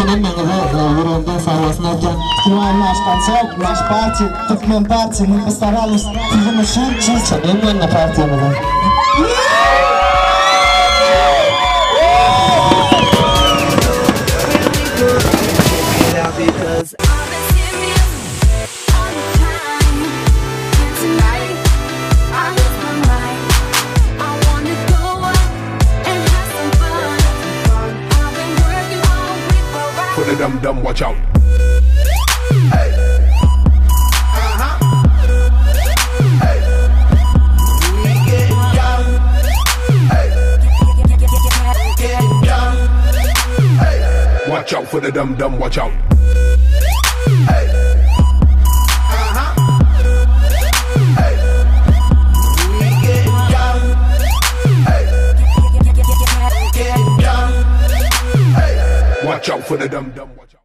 Senin yüreğinden sağlasın Erkan. Открываем наш концерт, наш партий, Turkmen партии. Мы постарались приглашать чисто. Senin de partiyamızın. For the dum-dum, watch out. Hey. Hey. We getting down. Hey. Getting down. Hey. Watch out for the dum-dum, watch out. Hey. Hey. We getting down. Hey. Getting down. Hey. Watch out for the dum-dum, watch out.